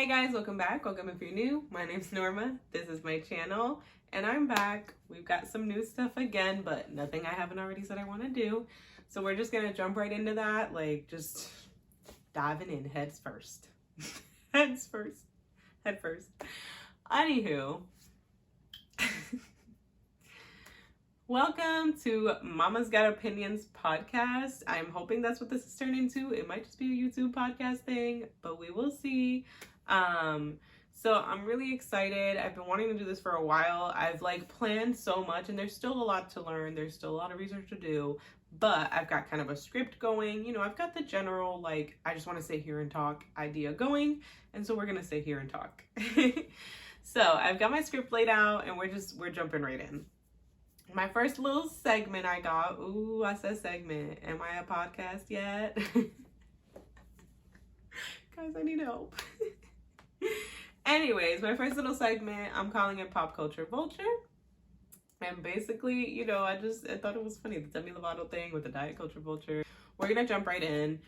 Hey guys, welcome back. Welcome if you're new. My name's Norma. This is my channel and I'm back. We've got some new stuff again, but nothing I haven't already said I want to do. So we're just going to jump right into that, like just diving in heads first. Head first. Anywho, welcome to Mama's Got Opinions podcast. I'm hoping that's what this is turning into. It might just be a YouTube podcast thing, but we will see. So I'm really excited. I've been wanting to do this for a while. I've planned so much and there's still a lot to learn. There's still a lot of research to do, but I've got kind of a script going. You know, I've got the general, I just want to sit here and talk idea going. And so we're going to sit here and talk. So I've got my script laid out and we're jumping right in. My first little segment I got, ooh, I said segment. Am I a podcast yet? Guys, I need help. Anyways, my first little segment, I'm calling it Pop Culture Vulture. And basically, you know, I thought it was funny, the Demi Lovato thing with the Diet Culture Vulture. We're going to jump right in.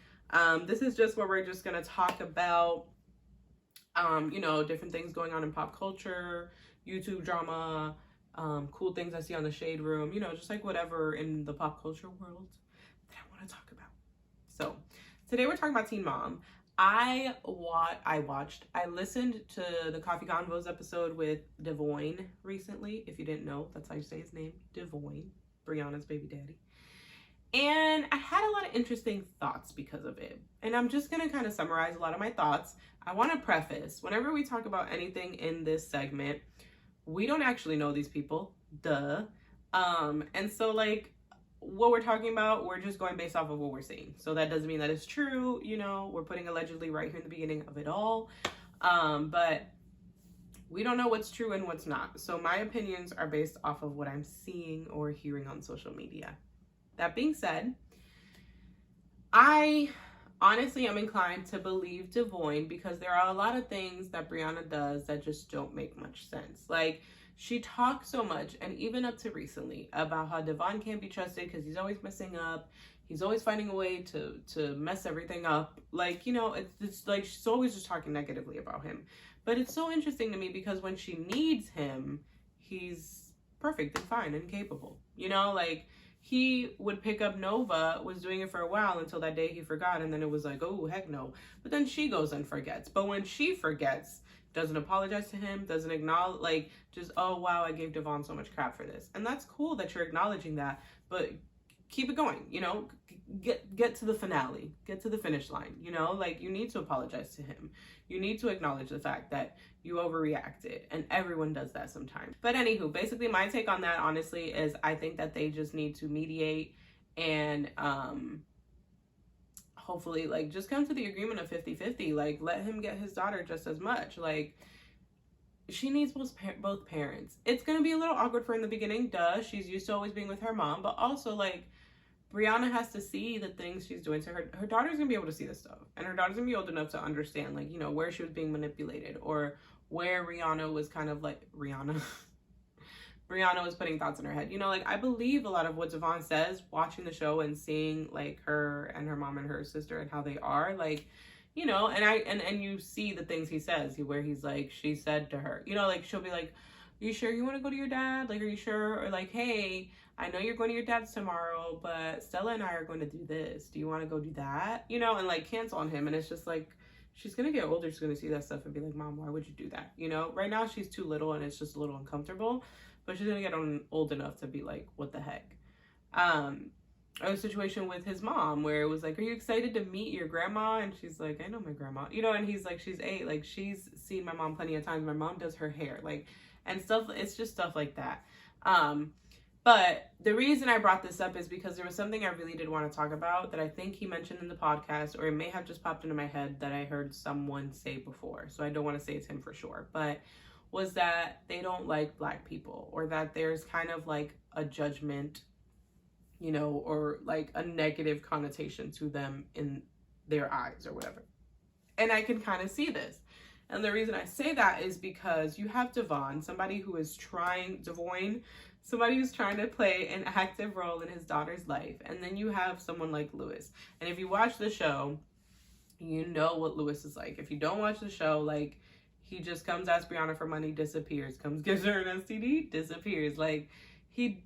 This is just where we're just going to talk about, you know, different things going on in pop culture, YouTube drama, cool things I see on the Shade Room, you know, just whatever in the pop culture world that I want to talk about. So today we're talking about Teen Mom. I listened to the Coffee Convos episode with Devoyne recently. If you didn't know, that's how you say his name, Devoyne, Brianna's baby daddy. And I had a lot of interesting thoughts because of it. And I'm just going to kind of summarize a lot of my thoughts. I want to preface, whenever we talk about anything in this segment, we don't actually know these people, duh. And so what we're talking about, we're just going based off of what we're seeing. So that doesn't mean that it's true, you know, we're putting allegedly right here in the beginning of it all. But we don't know what's true and what's not. So my opinions are based off of what I'm seeing or hearing on social media. That being said, I honestly am inclined to believe Devoyne because there are a lot of things that Brianna does that just don't make much sense. She talks so much, and even up to recently, about how Devon can't be trusted because he's always messing up. He's always finding a way to mess everything up. You know, it's she's always just talking negatively about him. But it's so interesting to me because when she needs him, he's perfect and fine and capable. You know, he would pick up Nova, was doing it for a while until that day he forgot, and then it was oh, heck no. But then she goes and forgets. But when she forgets, doesn't apologize to him, doesn't acknowledge, just, oh, wow, I gave Devon so much crap for this. And that's cool that you're acknowledging that, but keep it going, you know, get to the finale, get to the finish line, you know, you need to apologize to him. You need to acknowledge the fact that you overreacted, and everyone does that sometimes. But anywho, basically my take on that, honestly, is I think that they just need to mediate and, hopefully just come to the agreement of 50-50. Let him get his daughter just as much. She needs both parents. It's gonna be a little awkward for her in the beginning, duh. She's used to always being with her mom, but also Brianna has to see the things she's doing to her daughter's gonna be able to see this stuff, and her daughter's gonna be old enough to understand you know, where she was being manipulated, or where Rihanna was kind of Brianna was putting thoughts in her head. You know, I believe a lot of what Devon says watching the show and seeing her and her mom and her sister and how they are, you know, and you see the things he says where he's she said to her, you know, she'll be are you sure you want to go to your dad? Are you sure? Or hey, I know you're going to your dad's tomorrow, but Stella and I are going to do this. Do you want to go do that? You know, and cancel on him. And it's just she's going to get older. She's going to see that stuff and be Mom, why would you do that? You know, right now she's too little and it's just a little uncomfortable. But she's going to get old enough to be what the heck? A situation with his mom where it was are you excited to meet your grandma? And she's I know my grandma. You know, and he's she's 8. She's seen my mom plenty of times. My mom does her hair. And stuff. It's just stuff like that. But the reason I brought this up is because there was something I really did want to talk about that I think he mentioned in the podcast, or it may have just popped into my head that I heard someone say before. So I don't want to say it's him for sure. But was that they don't like Black people, or that there's kind of a judgment, you know, or a negative connotation to them in their eyes or whatever. And I can kind of see this. And the reason I say that is because you have Devon, somebody who is Devoyne, somebody who's trying to play an active role in his daughter's life. And then you have someone like Lewis. And if you watch the show, You know what Lewis is like. If you don't watch the show, like, he just comes, asks Brianna for money, disappears. Comes, gives her an STD, disappears. Like, he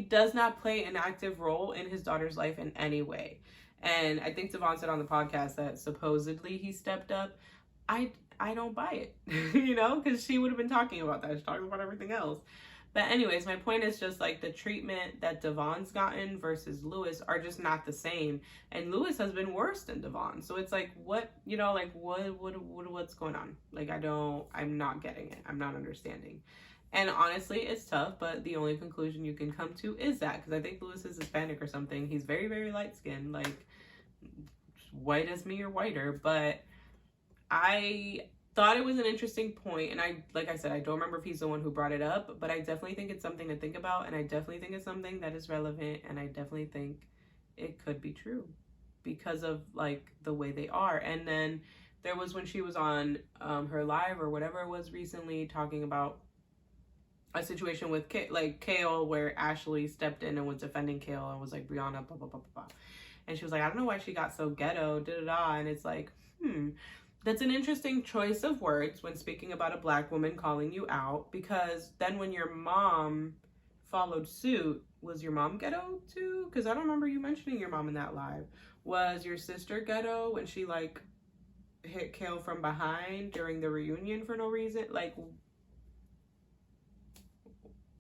does not play an active role in his daughter's life in any way. And I think Devon said on the podcast that supposedly he stepped up. I don't buy it, you know, because she would have been talking about that. She's talking about everything else. But anyways, my point is just like the treatment that Devon's gotten versus Lewis are just not the same. And Lewis has been worse than Devon. So it's like, what, you know, like what's going on? Like, I'm not getting it. I'm not understanding. And honestly, it's tough, but the only conclusion you can come to is that, because I think Lewis is Hispanic or something. He's very, very light skinned, like white as me or whiter. But I thought it was an interesting point, and like I said, I don't remember if he's the one who brought it up, but I definitely think it's something to think about, and I definitely think it's something that is relevant, and I definitely think it could be true because of like the way they are. And then there was when she was on her live or whatever it was recently, talking about a situation with Kale, where Ashley stepped in and was defending Kale and was like, Brianna, blah blah blah blah blah, and she was like, I don't know why she got so ghetto, da da da. And it's like, that's an interesting choice of words when speaking about a Black woman calling you out, because then when your mom followed suit, was your mom ghetto too? Because I don't remember you mentioning your mom in that live. Was your sister ghetto when she like hit Kale from behind during the reunion for no reason? Like,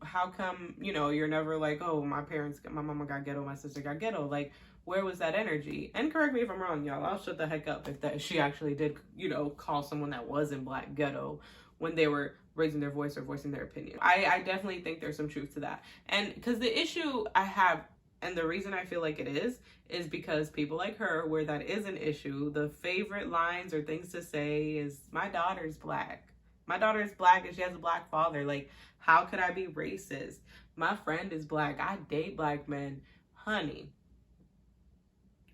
how come, you know, you're never like, oh, my mama got ghetto, my sister got ghetto? Like, where was that energy? And correct me if I'm wrong, y'all. I'll shut the heck up if that she actually did, you know, call someone that wasn't Black ghetto when they were raising their voice or voicing their opinion. I definitely think there's some truth to that. And because the issue I have, and the reason I feel like it is because people like her, where that is an issue, the favorite lines or things to say is, my daughter's Black. My daughter is Black and she has a Black father. Like, how could I be racist? My friend is Black. I date Black men. Honey.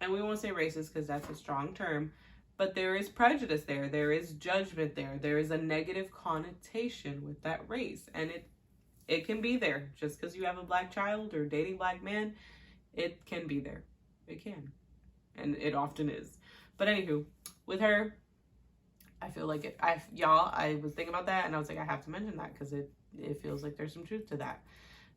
And we won't say racist because that's a strong term, but there is prejudice there. There is judgment there. There is a negative connotation with that race. And it can be there. Just because you have a Black child or dating Black men, it can be there. It can. And it often is. But anywho, with her, I feel like I was thinking about that and I was like, I have to mention that because it feels like there's some truth to that.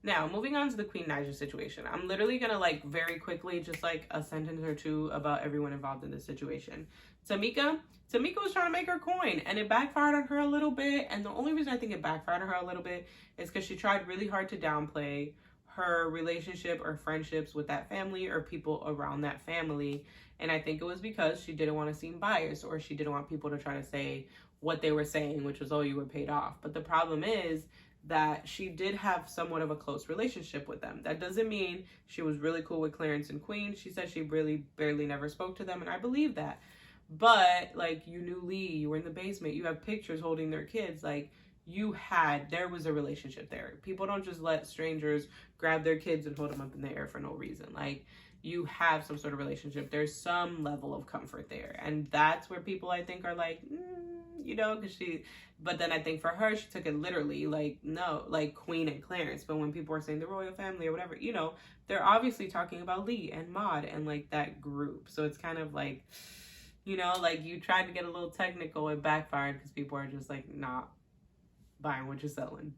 Now, moving on to the Queen Naija situation. I'm literally going to like very quickly, just like a sentence or two about everyone involved in this situation. Tamika was trying to make her coin and it backfired on her a little bit. And the only reason I think it backfired on her a little bit is because she tried really hard to downplay her relationship or friendships with that family or people around that family. And I think it was because she didn't want to seem biased, or she didn't want people to try to say what they were saying, which was, oh, you were paid off. But the problem is that she did have somewhat of a close relationship with them. That doesn't mean she was really cool with Clarence and Queen. She said she really barely never spoke to them, and I believe that. But, like, you knew Lee, you were in the basement, you have pictures holding their kids, like, there was a relationship there. People don't just let strangers grab their kids and hold them up in the air for no reason. Like, you have some sort of relationship. There's some level of comfort there. And that's where people, I think, are like, you know, but then I think for her, she took it literally, like, no, like Queen and Clarence. But when people are saying the royal family or whatever, you know, they're obviously talking about Lee and Maude and like that group. So it's kind of like, you know, like you tried to get a little technical, it backfired because people are just like not buying what you're selling.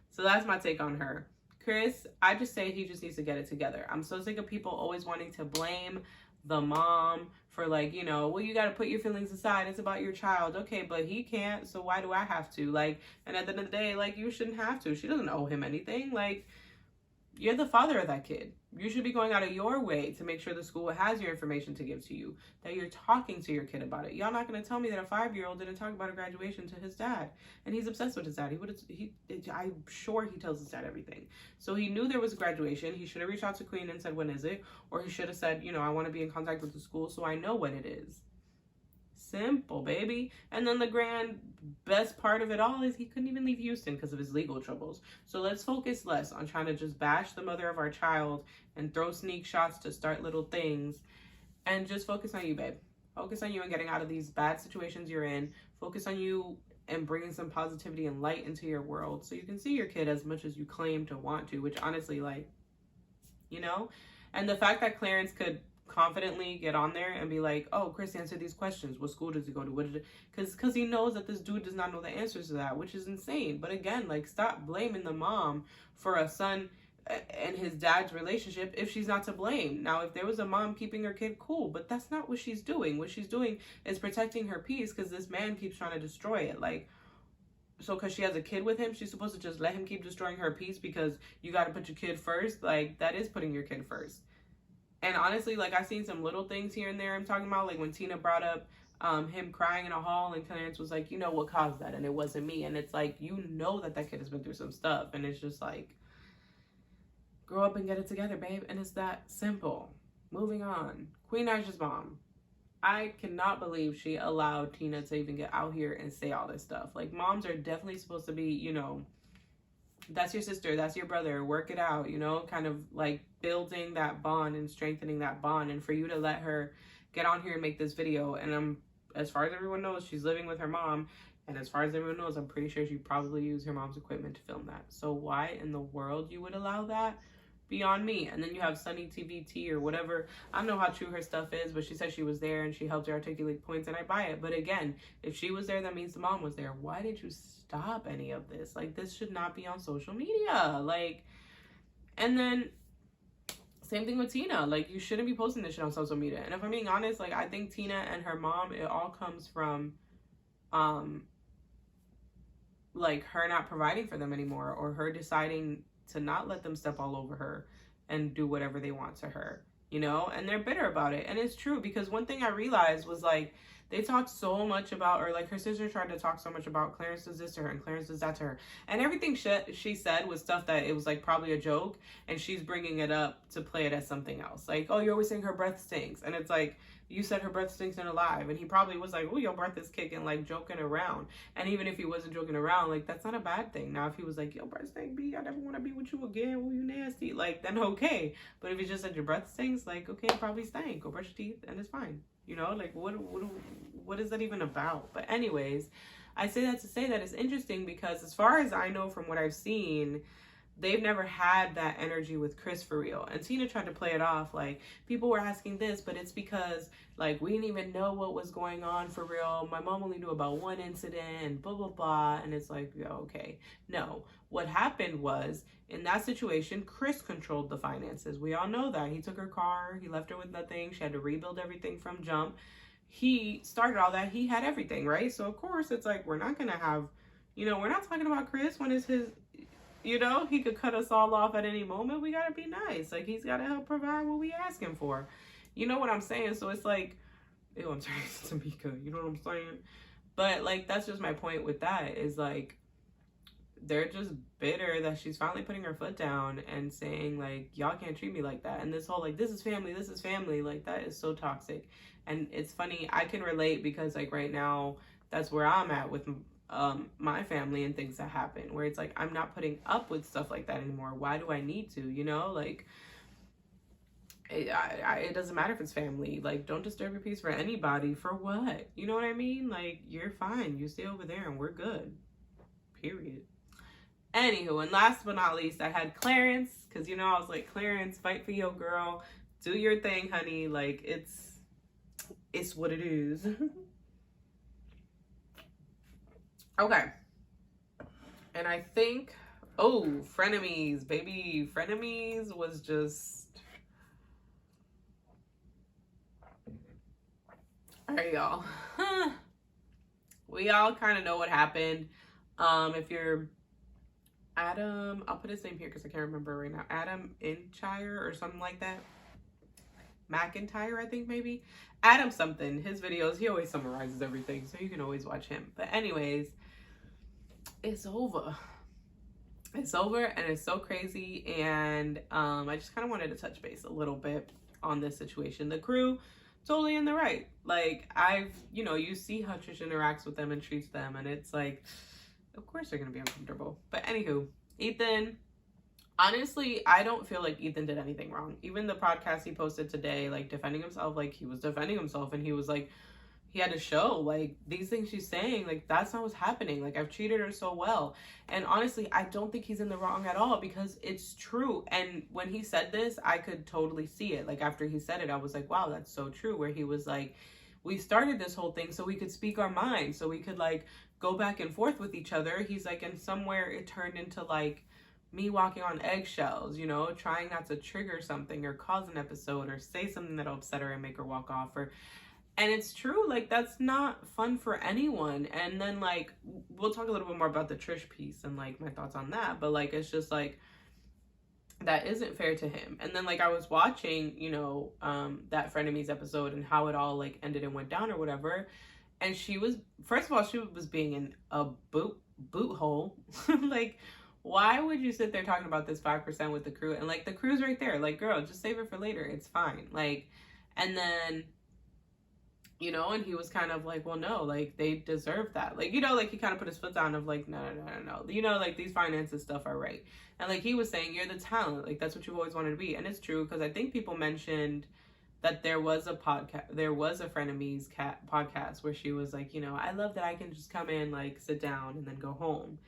So that's my take on her. Chris, I just say he just needs to get it together. I'm so sick of people always wanting to blame the mom for, like, you know, well, you got to put your feelings aside. It's about your child. Okay, but he can't, so why do I have to? Like, and at the end of the day, like, you shouldn't have to. She doesn't owe him anything. Like, you're the father of that kid. You should be going out of your way to make sure the school has your information to give to you, that you're talking to your kid about it. Y'all not going to tell me that a 5-year-old didn't talk about a graduation to his dad, and he's obsessed with his dad. I'm sure he tells his dad everything. So he knew there was a graduation. He should have reached out to Queen and said, when is it? Or he should have said, you know, I want to be in contact with the school so I know when it is. Simple, baby. And then the grand best part of it all is he couldn't even leave Houston because of his legal troubles. So let's focus less on trying to just bash the mother of our child and throw sneak shots to start little things, and just focus on you, babe. Focus on you and getting out of these bad situations you're in. Focus on you and bringing some positivity and light into your world so you can see your kid as much as you claim to want to, which honestly, like, you know? And the fact that Clarence could confidently get on there and be like, oh, Chris answered these questions. What school does he go to? What did it? Because he knows that this dude does not know the answers to that, which is insane. But again, like, stop blaming the mom for a son and his dad's relationship if she's not to blame. Now, if there was a mom keeping her kid, cool, but that's not what she's doing. What she's doing is protecting her peace because this man keeps trying to destroy it. Like, so because she has a kid with him, she's supposed to just let him keep destroying her peace because you got to put your kid first? Like, that is putting your kid first. And honestly, like, I've seen some little things here and there I'm talking about, like when Tina brought up him crying in a hall and Clarence was like, you know what caused that? And it wasn't me. And it's like, you know that kid has been through some stuff. And it's just like, grow up and get it together, babe. And it's that simple. Moving on. Queen Naija's mom. I cannot believe she allowed Tina to even get out here and say all this stuff. Like, moms are definitely supposed to be, you know, that's your sister, that's your brother, work it out, you know, kind of like building that bond and strengthening that bond. And for you to let her get on here and make this video, and as far as everyone knows, she's living with her mom, and as far as everyone knows, I'm pretty sure she probably used her mom's equipment to film that. So why in the world you would allow that? Beyond me. And then you have Sunny TVT or whatever. I don't know how true her stuff is, but she said she was there and she helped her articulate points, and I buy it. But again, if she was there, that means the mom was there. Why did you stop any of this? Like, this should not be on social media. Like, and then same thing with Tina. Like, you shouldn't be posting this shit on social media. And if I'm being honest, like, I think Tina and her mom, it all comes from like her not providing for them anymore, or her deciding to not let them step all over her and do whatever they want to her, you know? And they're bitter about it. And it's true, because one thing I realized was, like, they talked so much about, or like her sister tried to talk so much about Clarence does this to her and Clarence does that to her. And everything she said was stuff that it was like probably a joke, and she's bringing it up to play it as something else. Like, oh, you're always saying her breath stinks. And it's like, you said her breath stinks and alive. And he probably was like, oh, your breath is kicking, like joking around. And even if he wasn't joking around, like, that's not a bad thing. Now, if he was like, your breath stink, B, I never want to be with you again. Oh, you nasty. Like, then okay. But if he just said your breath stinks, like, okay, it probably stank. Go brush your teeth and it's fine. You know, like, what is that even about? But anyways, I say that to say that it's interesting because as far as I know from what I've seen, they've never had that energy with Chris for real. And Tina tried to play it off like, people were asking this, but it's because, like, we didn't even know what was going on for real. My mom only knew about one incident and blah, blah, blah. And it's like, yeah, okay. No, what happened was, in that situation, Chris controlled the finances. We all know that. He took her car. He left her with nothing. She had to rebuild everything from jump. He started all that. He had everything, right? So, of course, it's like, we're not going to have, you know, we're not talking about Chris when it's his, you know, he could cut us all off at any moment. We got to be nice. Like, he's got to help provide what we ask him for. You know what I'm saying? So it's like, ew, I'm turning to Tamika. You know what I'm saying? But, like, that's just my point with that is, like, they're just bitter that she's finally putting her foot down and saying, like, y'all can't treat me like that. And this whole, like, this is family, like, that is so toxic. And it's funny, I can relate because, like, right now, that's where I'm at with my family and things that happen, where it's like, I'm not putting up with stuff like that anymore. Why do I need to, you know? Like, it doesn't matter if it's family. Like, don't disturb your peace for anybody. For what? You know what I mean? Like, you're fine. You stay over there and we're good. Period. Anywho, and last but not least, I had Clarence, because, you know, I was like, Clarence, fight for your girl. Do your thing, honey. Like, it's what it is. Okay. And I think, oh, Frenemies, baby. Frenemies was just, all right, y'all. We all kind of know what happened. If you're Adam, I'll put his name here because I can't remember right now. Adam Inchire or something like that. McIntyre, I think, maybe. Adam something. His videos, he always summarizes everything, so you can always watch him. But anyways, it's over. It's over, and it's so crazy. And I just kind of wanted to touch base a little bit on this situation. The crew, totally in the right. Like, you know, you see how Trish interacts with them and treats them, and it's like, of course they're gonna be uncomfortable. But anywho, Ethan, honestly, I don't feel like Ethan did anything wrong. Even the podcast he posted today, like, defending himself, like, he was defending himself, and he was like, he had to show, like, these things she's saying, like, that's not what's happening. Like, I've treated her so well. And honestly, I don't think he's in the wrong at all, because it's true. And when he said this, I could totally see it. Like, after he said it, I was like, wow, that's so true. Where he was like, we started this whole thing so we could speak our minds, so we could, like, go back and forth with each other. He's like, and somewhere it turned into, like, me walking on eggshells, you know, trying not to trigger something or cause an episode or say something that'll upset her and make her walk off. And it's true, like, that's not fun for anyone. And then, like, we'll talk a little bit more about the Trish piece and, like, my thoughts on that. But, like, it's just, like, that isn't fair to him. And then, like, I was watching, you know, that Frenemies episode and how it all, like, ended and went down or whatever. And she was, first of all, she was being in a boot hole. Like, why would you sit there talking about this 5% with the crew? And, like, the crew's right there. Like, girl, just save it for later. It's fine. Like, and then, you know, and he was kind of like, well, no, like, they deserve that. Like, you know, like, he kind of put his foot down of like, no. You know, like, these finances stuff are right. And, like, he was saying, you're the talent. Like, that's what you've always wanted to be. And it's true, because I think people mentioned that there was a Frenemies podcast where she was like, you know, I love that I can just come in, like, sit down and then go home.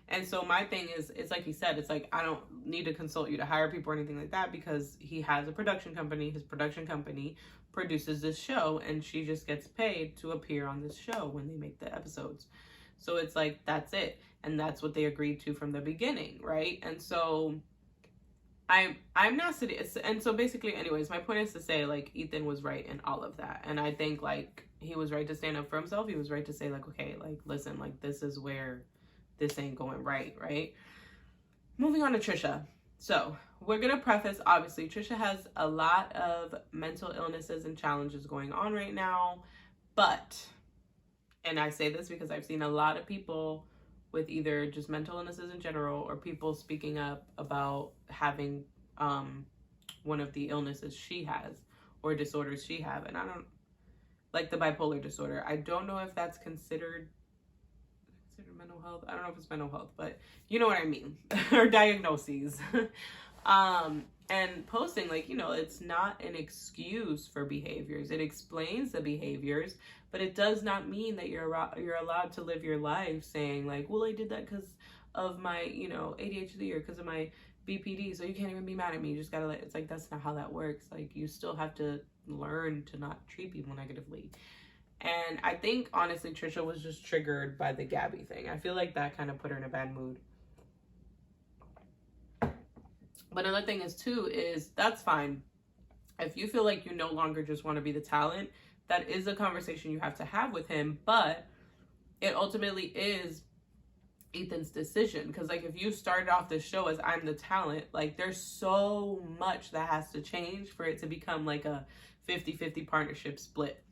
And so my thing is, it's like he said, it's like, I don't need to consult you to hire people or anything like that, because he has a production company. His production company produces this show, and she just gets paid to appear on this show when they make the episodes. So it's like, that's it. And that's what they agreed to from the beginning, right? And so I'm not sitting, and so basically, anyways, my point is to say, like, Ethan was right in all of that. And I think, like, he was right to stand up for himself. He was right to say, like, okay, like, listen, like, this is where this ain't going right? Moving on to Trisha. So we're going to preface, obviously, Trisha has a lot of mental illnesses and challenges going on right now. But, and I say this because I've seen a lot of people with either just mental illnesses in general, or people speaking up about having one of the illnesses she has or disorders she have. And I don't, like the bipolar disorder, I don't know if that's considered mental health. I don't know if it's mental health, but you know what I mean. Or diagnoses. And posting, like, you know, it's not an excuse for behaviors. It explains the behaviors, but it does not mean that you're allowed to live your life saying, like, well, I did that because of my, you know, ADHD or because of my BPD, so you can't even be mad at me. You just gotta it's like, that's not how that works. Like, you still have to learn to not treat people negatively. And I think, honestly, Trisha was just triggered by the Gabby thing. I feel like that kind of put her in a bad mood. But another thing is, too, is that's fine. If you feel like you no longer just want to be the talent, that is a conversation you have to have with him. But it ultimately is Ethan's decision. Because, like, if you started off this show as I'm the talent, like, there's so much that has to change for it to become, like, a 50-50 partnership split.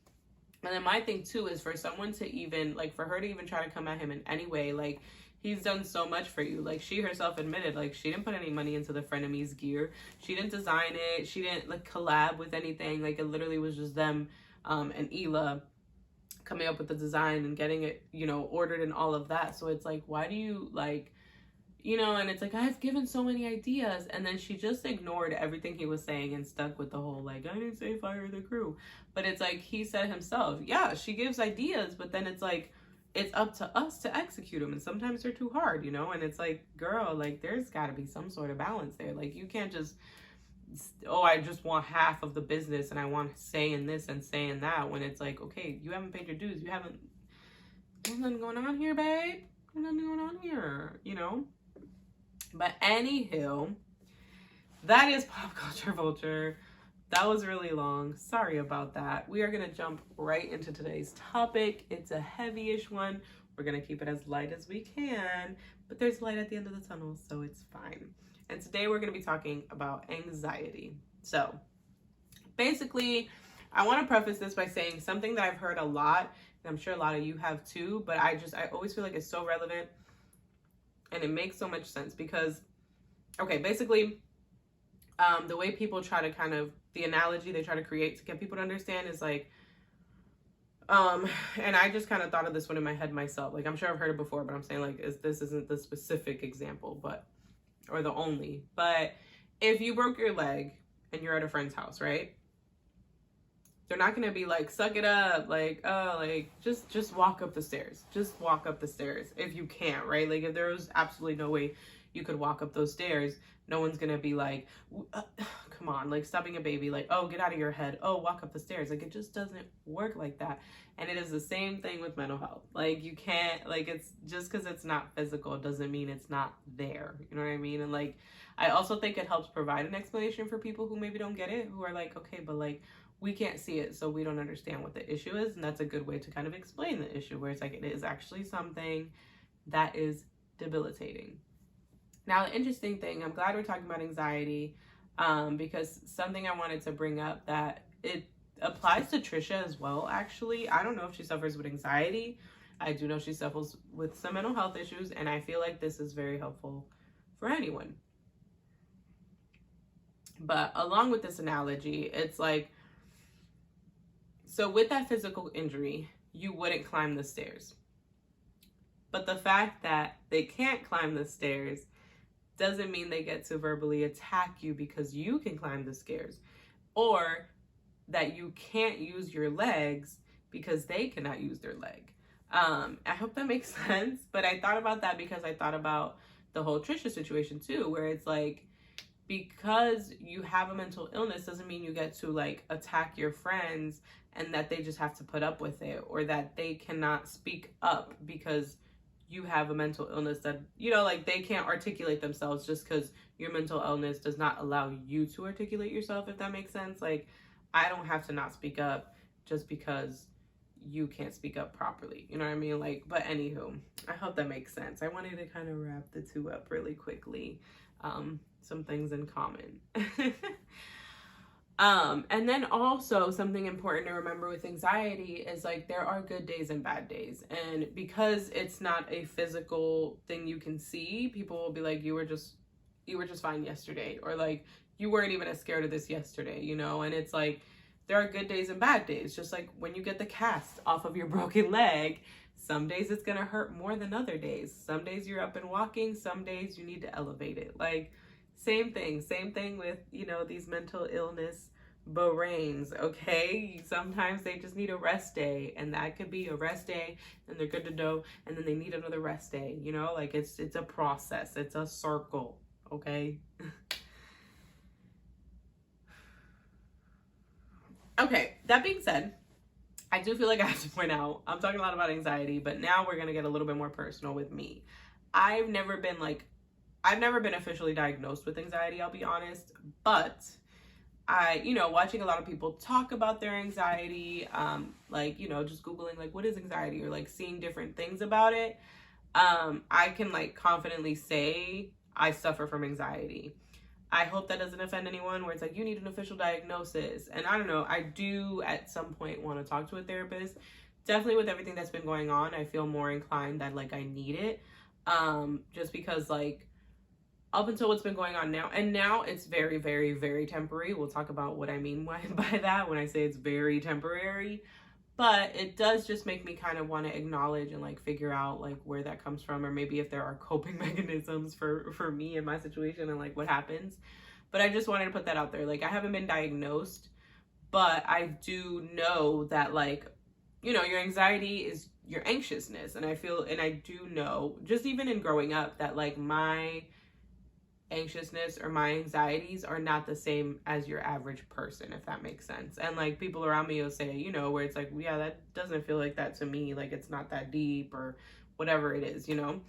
And then my thing, too, is for someone to even, like, for her to even try to come at him in any way, like, he's done so much for you. Like, she herself admitted, like, she didn't put any money into the Frenemies gear. She didn't design it. She didn't, like, collab with anything. Like, it literally was just them and Hila coming up with the design and getting it, you know, ordered and all of that. So it's like, why do you, like, you know, and it's like, I've given so many ideas. And then she just ignored everything he was saying and stuck with the whole, like, I didn't say fire the crew. But it's like, he said himself, yeah, she gives ideas, but then it's like, it's up to us to execute them. And sometimes they're too hard, you know? And it's like, girl, like, there's got to be some sort of balance there. Like, you can't just, oh, I just want half of the business and I want saying this and saying that, when it's like, okay, you haven't paid your dues. You haven't, there's nothing going on here, babe. There's nothing going on here, you know? But anywho, that is Pop Culture Vulture. That was really long. Sorry about that. We are going to jump right into today's topic. It's a heavy-ish one. We're going to keep it as light as we can, but there's light at the end of the tunnel, so it's fine. And today we're going to be talking about anxiety. So basically, I want to preface this by saying something that I've heard a lot, and I'm sure a lot of you have too, but I always feel like it's so relevant and it makes so much sense because, okay, basically, the way people try to kind of, the analogy they try to create to get people to understand is like, and I just kind of thought of this one in my head myself. Like, I'm sure I've heard it before, but I'm saying, like, this isn't the specific example, but, or the only, but if you broke your leg and you're at a friend's house, right? They're not gonna be like, suck it up, like, oh, like, just walk up the stairs. Just walk up the stairs if you can't, right? Like, if there was absolutely no way you could walk up those stairs, no one's gonna be like, come on, like stopping a baby, like, oh, get out of your head, oh, walk up the stairs. Like, it just doesn't work like that. And it is the same thing with mental health. Like, you can't, like, it's just because it's not physical doesn't mean it's not there. You know what I mean? And like, I also think it helps provide an explanation for people who maybe don't get it, who are like, okay, but like, we can't see it, so we don't understand what the issue is. And that's a good way to kind of explain the issue, where it's like, it is actually something that is debilitating. Now, the interesting thing, I'm glad we're talking about anxiety, because something I wanted to bring up that it applies to Trisha as well, actually. I don't know if she suffers with anxiety. I do know she suffers with some mental health issues, and I feel like this is very helpful for anyone. But along with this analogy, it's like, so with that physical injury, you wouldn't climb the stairs. But the fact that they can't climb the stairs doesn't mean they get to verbally attack you because you can climb the stairs. Or that you can't use your legs because they cannot use their leg. I hope that makes sense. But I thought about that because I thought about the whole Trisha situation too, where it's like, because you have a mental illness doesn't mean you get to like attack your friends and that they just have to put up with it, or that they cannot speak up because you have a mental illness that, you know, like they can't articulate themselves just because your mental illness does not allow you to articulate yourself, if that makes sense. Like, I don't have to not speak up just because you can't speak up properly. You know what I mean? Like, but anywho, I hope that makes sense. I wanted to kind of wrap the two up really quickly. Some things in common. And then also something important to remember with anxiety is like, there are good days and bad days. And because it's not a physical thing you can see, people will be like, you were just fine yesterday. Or like, you weren't even as scared of this yesterday, you know? And it's like, there are good days and bad days. Just like when you get the cast off of your broken leg, some days it's gonna hurt more than other days. Some days you're up and walking, some days you need to elevate it. Like, same thing with, you know, these mental illness brains, okay? Sometimes they just need a rest day, and that could be a rest day, and they're good to go, and then they need another rest day, you know? Like, it's a process, it's a circle, okay? Okay, that being said, I do feel like I have to point out, I'm talking a lot about anxiety, but now we're gonna get a little bit more personal with me. I've never been officially diagnosed with anxiety, I'll be honest, but I, you know, watching a lot of people talk about their anxiety, like, you know, just Googling, like, what is anxiety, or like seeing different things about it, I can like confidently say I suffer from anxiety. I hope that doesn't offend anyone where it's like, you need an official diagnosis. And I don't know, I do at some point want to talk to a therapist. Definitely with everything that's been going on, I feel more inclined that like I need it. Just because like, up until what's been going on now, and now it's very, very, very temporary. We'll talk about what I mean by that when I say it's very temporary. But it does just make me kind of want to acknowledge and like figure out like where that comes from, or maybe if there are coping mechanisms for me in my situation and like what happens. But I just wanted to put that out there. Like, I haven't been diagnosed, but I do know that like, you know, your anxiety is your anxiousness. And I do know, just even in growing up, that like my anxiousness or my anxieties are not the same as your average person, if that makes sense. And like, people around me will say, you know, where it's like, yeah, that doesn't feel like that to me, like it's not that deep or whatever it is, you know.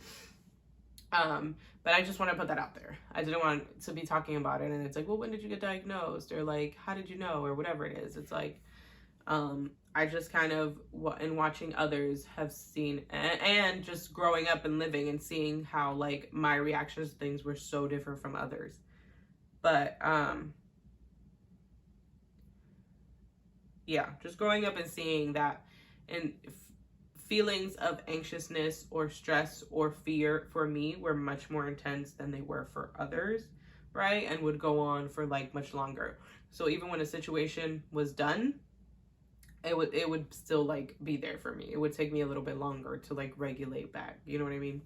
But I just want to put that out there. I didn't want to be talking about it and it's like, well, when did you get diagnosed, or like, how did you know, or whatever it is. It's like, I just kind of, in watching others, have seen, and just growing up and living and seeing how like my reactions to things were so different from others. But yeah, just growing up and seeing that, and feelings of anxiousness or stress or fear for me were much more intense than they were for others, right? And would go on for like much longer. So even when a situation was done, it would still like be there for me. It would take me a little bit longer to like regulate back. You know what I mean?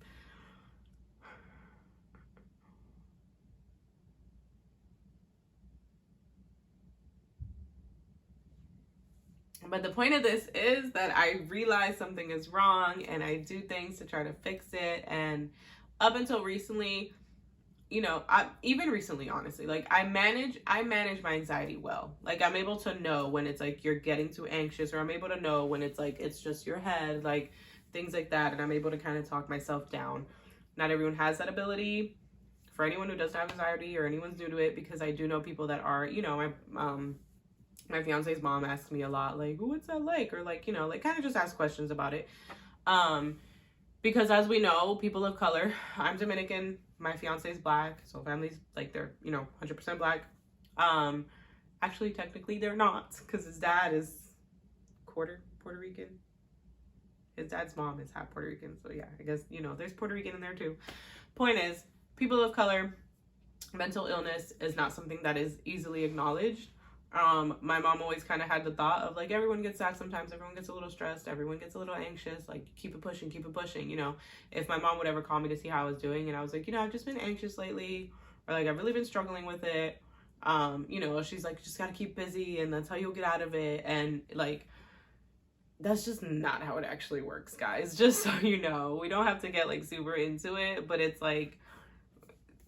But the point of this is that I realize something is wrong and I do things to try to fix it. And up until recently, you know, even recently, honestly, like I manage my anxiety well. Like I'm able to know when it's like you're getting too anxious, or I'm able to know when it's like it's just your head, like things like that. And I'm able to kind of talk myself down. Not everyone has that ability. For anyone who doesn't have anxiety or anyone's new to it, because I do know people that are, you know, my fiance's mom asks me a lot, like, what's that like? Or like, you know, like kind of just ask questions about it. Because as we know, people of color, I'm Dominican, my fiance's black, so family's like they're, you know, 100% black. Actually, technically they're not, because his dad is quarter Puerto Rican. His dad's mom is half Puerto Rican, so yeah, I guess, you know, there's Puerto Rican in there too. Point is, people of color, mental illness is not something that is easily acknowledged. My mom always kind of had the thought of like, everyone gets sad sometimes, everyone gets a little stressed, everyone gets a little anxious, like keep it pushing, you know. If my mom would ever call me to see how I was doing and I was like, you know, I've just been anxious lately, or like I've really been struggling with it, you know, she's like, just gotta keep busy and that's how you'll get out of it. And like, that's just not how it actually works, guys. Just so you know, we don't have to get like super into it, but it's like,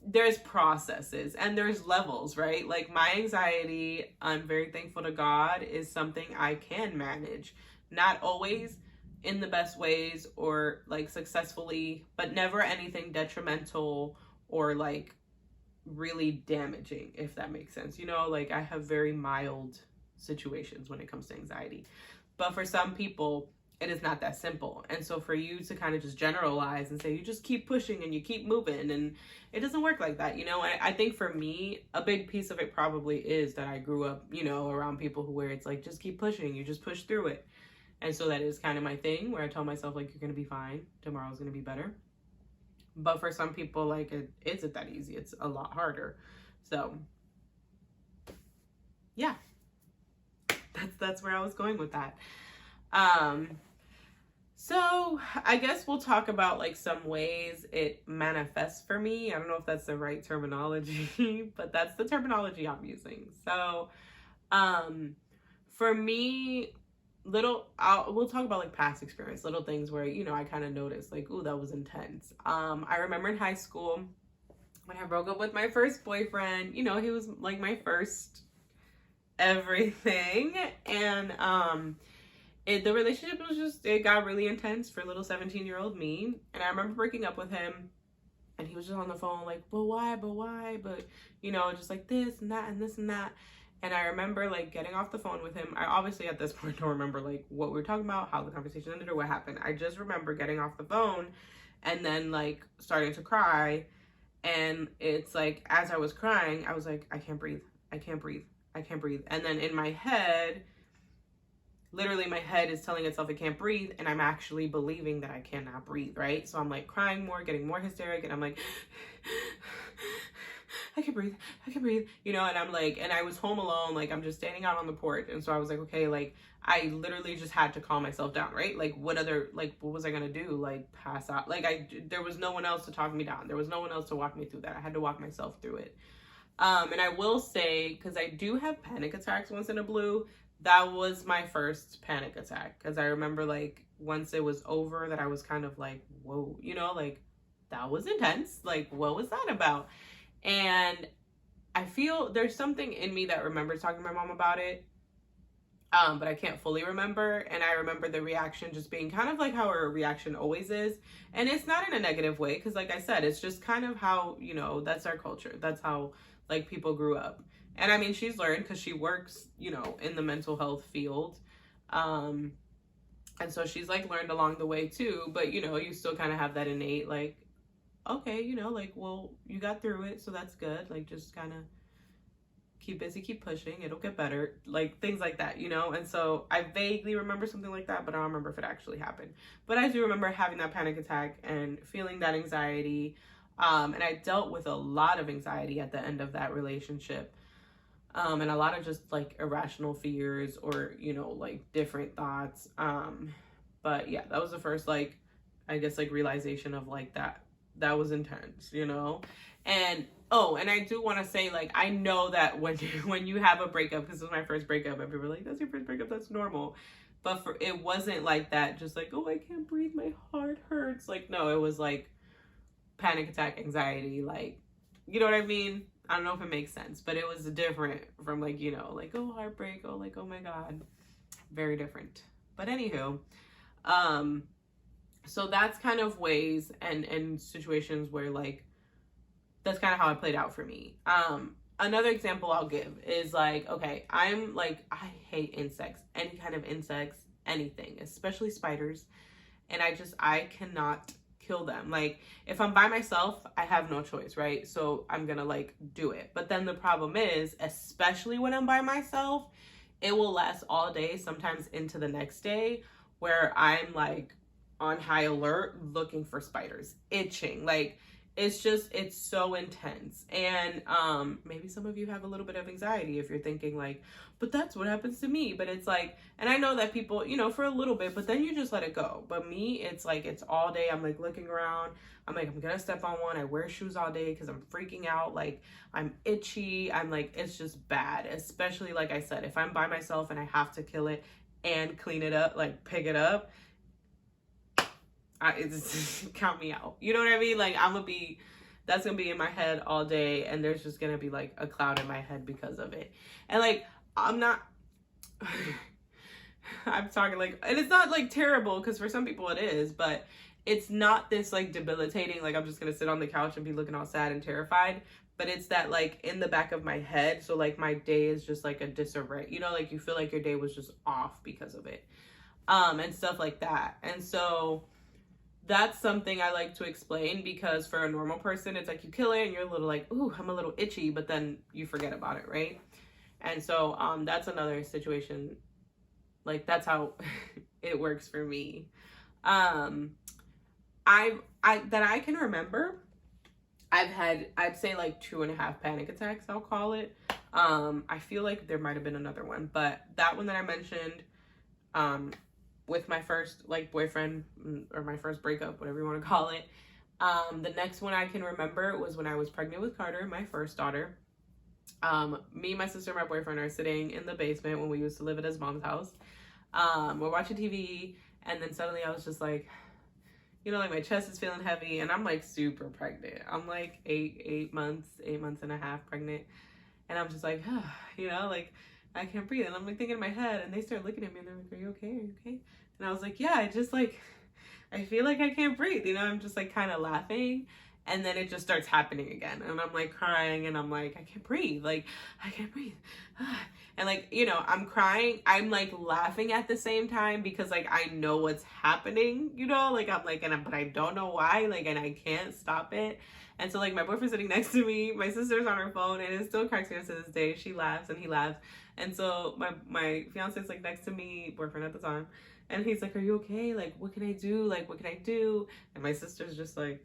there's processes and there's levels, right? Like my anxiety, I'm very thankful to God, is something I can manage. Not always in the best ways or like successfully, but never anything detrimental or like really damaging, if that makes sense. You know, like I have very mild situations when it comes to anxiety. But for some people, it is not that simple. And so for you to kind of just generalize and say you just keep pushing and you keep moving, and it doesn't work like that, you know. I think for me, a big piece of it probably is that I grew up, you know, around people where it's like, just keep pushing, you just push through it. And so that is kind of my thing, where I tell myself like, you're gonna be fine, tomorrow's gonna be better. But for some people, like it isn't that easy, it's a lot harder. So yeah, that's where I was going with that. So I guess we'll talk about like some ways it manifests for me. I don't know if that's the right terminology, but that's the terminology I'm using. So, for me, we'll talk about like past experience, little things where, you know, I kind of noticed like, ooh, that was intense. I remember in high school when I broke up with my first boyfriend, you know, he was like my first everything. And, the relationship was just, it got really intense for little 17-year-old me. And I remember breaking up with him and he was just on the phone like, but why, but, you know, just like this and that and this and that. And I remember like getting off the phone with him. I obviously at this point don't remember like what we were talking about, how the conversation ended, or what happened. I just remember getting off the phone and then like starting to cry. And it's like, as I was crying, I was like, I can't breathe. And then in my head, literally my head is telling itself it can't breathe, and I'm actually believing that I cannot breathe, right? So I'm like crying more, getting more hysteric, and I'm like, I can breathe, you know. And I'm like, and I was home alone, like I'm just standing out on the porch, and so I was like, okay, like I literally just had to calm myself down, right? Like what was I gonna do? Like pass out? Like there was no one else to talk me down. There was no one else to walk me through that. I had to walk myself through it. And I will say, because I do have panic attacks once in a blue, that was my first panic attack. Because I remember like once it was over that I was kind of like, whoa, you know, like that was intense. Like, what was that about? And I feel there's something in me that remembers talking to my mom about it. But I can't fully remember. And I remember the reaction just being kind of like how her reaction always is. And it's not in a negative way, because like I said, it's just kind of how, you know, that's our culture. That's how like people grew up. And I mean, she's learned because she works, you know, in the mental health field. And so she's like learned along the way too. But, you know, you still kind of have that innate like, okay, you know, like, well, you got through it, so that's good. Like, just kind of keep busy, keep pushing, it'll get better, like things like that, you know. And so I vaguely remember something like that, but I don't remember if it actually happened. But I do remember having that panic attack and feeling that anxiety. And I dealt with a lot of anxiety at the end of that relationship. And a lot of just like irrational fears, or, you know, like different thoughts. But yeah, that was the first, like, I guess, like realization of like that that was intense, you know? And oh, and I do want to say, like, I know that when you have a breakup, because this was my first breakup, and people were like, that's your first breakup, that's normal. But it wasn't like that, just like, oh, I can't breathe, my heart hurts. Like, no, it was like panic attack, anxiety, like, you know what I mean? I don't know if it makes sense, but it was different from like, you know, like, oh, heartbreak, oh, like, oh my God, very different. But anywho, so that's kind of ways and situations where like, that's kind of how it played out for me. Another example I'll give is like, okay, I'm like, I hate insects, any kind of insects, anything, especially spiders. And I cannot kill them. Like, if I'm by myself, I have no choice, right? So I'm gonna like do it. But then the problem is, especially when I'm by myself, it will last all day, sometimes into the next day, where I'm like on high alert looking for spiders, itching. Like, it's so intense. And maybe some of you have a little bit of anxiety if you're thinking like, but that's what happens to me. But it's like, and I know that people, you know, for a little bit, but then you just let it go. But me, it's like, it's all day. I'm like looking around. I'm like, I'm gonna step on one. I wear shoes all day because I'm freaking out. Like, I'm itchy. I'm like, it's just bad. Especially, like I said, if I'm by myself and I have to kill it and clean it up, like pick it up, it's count me out. You know what I mean? Like, that's gonna be in my head all day, and there's just gonna be like a cloud in my head because of it. And like, I'm talking like, and it's not like terrible, because for some people it is, but it's not this like debilitating, like I'm just gonna sit on the couch and be looking all sad and terrified. But it's that like in the back of my head, so like my day is just like a disarray, you know, like you feel like your day was just off because of it, and stuff like that. And so that's something I like to explain, because for a normal person, it's like you kill it and you're a little like, ooh, I'm a little itchy, but then you forget about it, right? And so that's another situation. Like, that's how it works for me. That I can remember, I'd say like 2.5 panic attacks, I'll call it. I feel like there might have been another one, but that one that I mentioned, with my first like boyfriend, or my first breakup, whatever you want to call it. The next one I can remember was when I was pregnant with Carter, my first daughter. Me, my sister, and my boyfriend are sitting in the basement when we used to live at his mom's house. We're watching TV, and then suddenly I was just like, you know, like my chest is feeling heavy, and I'm like super pregnant. I'm like eight months and a half pregnant, and I'm just like, you know, like, I can't breathe. And I'm like thinking in my head, and they start looking at me and they're like, are you okay? Are you okay? And I was like, yeah, I feel like I can't breathe. You know, I'm just like kind of laughing. And then it just starts happening again. And I'm like crying, and I'm like, I can't breathe. Like, I can't breathe. And like, you know, I'm crying. I'm like laughing at the same time, because like, I know what's happening, you know, like I'm like, but I don't know why, like, and I can't stop it. And so like my boyfriend's sitting next to me, my sister's on her phone, and it still cracks me up to this day. She laughs and he laughs. And so my fiance's like next to me, boyfriend at the time, and he's like, are you okay? Like, what can I do? Like, what can I do? And my sister's just like,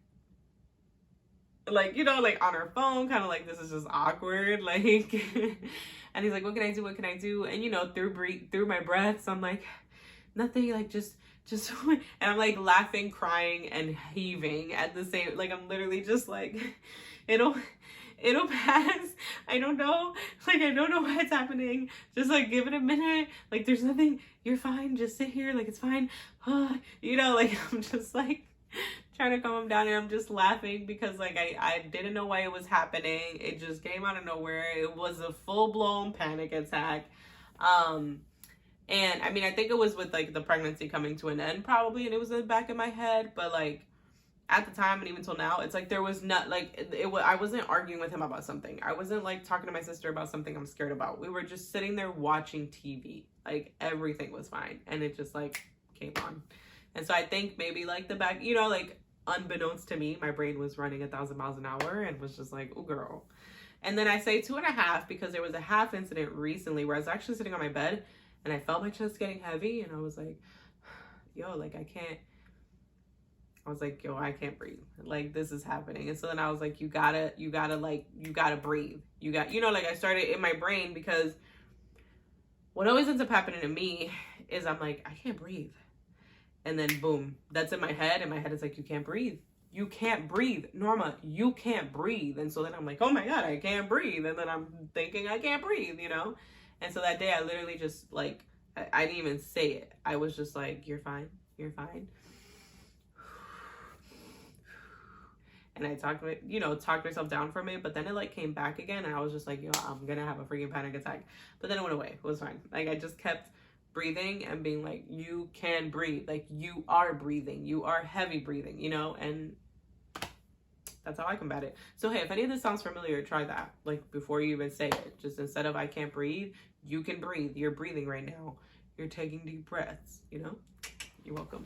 you know, like on her phone, kind of like, this is just awkward. Like, and he's like, what can I do? What can I do? And, you know, through my breaths, I'm like, nothing, like, just, and I'm like laughing, crying, and heaving at the same, like, I'm literally just like, it'll pass. I don't know. Like, I don't know what's happening. Just like, give it a minute. Like, there's nothing. You're fine. Just sit here. Like, it's fine. You know, like, I'm just like trying to calm him down, and I'm just laughing because like I didn't know why it was happening. It just came out of nowhere. It was a full-blown panic attack. And I mean, I think it was with like the pregnancy coming to an end probably, and it was in the back of my head, but like at the time and even till now, it's like there was not like I wasn't arguing with him about something. I wasn't like talking to my sister about something I'm scared about. We were just sitting there watching TV. Like, everything was fine, and it just like came on. And so I think maybe like the back, you know, like unbeknownst to me, my brain was running 1,000 miles an hour and was just like, oh girl. And then I say 2.5 because there was a half incident recently where I was actually sitting on my bed and I felt my chest getting heavy, and I was like, yo, like I can't breathe. Like, this is happening. And so then I was like, you gotta breathe. You know, like I started in my brain, because what always ends up happening to me is I'm like, I can't breathe. And then boom, that's in my head, and my head is like, you can't breathe. you can't breathe. Norma, you can't breathe. And so then I'm like, oh my God, I can't breathe. And then I'm thinking I can't breathe, you know? And so that day I literally just like, I didn't even say it. I was just like, you're fine. You're fine. And I talked myself down from it, but then it like came back again. And I was just like, yo, I'm going to have a freaking panic attack. But then it went away. It was fine. Like I just kept breathing and being like, you can breathe. Like you are breathing. You are heavy breathing, you know? And that's how I combat it. So, hey, if any of this sounds familiar, try that. Like before you even say it, just instead of I can't breathe, you can breathe. You're breathing right now. You're taking deep breaths, you know? You're welcome.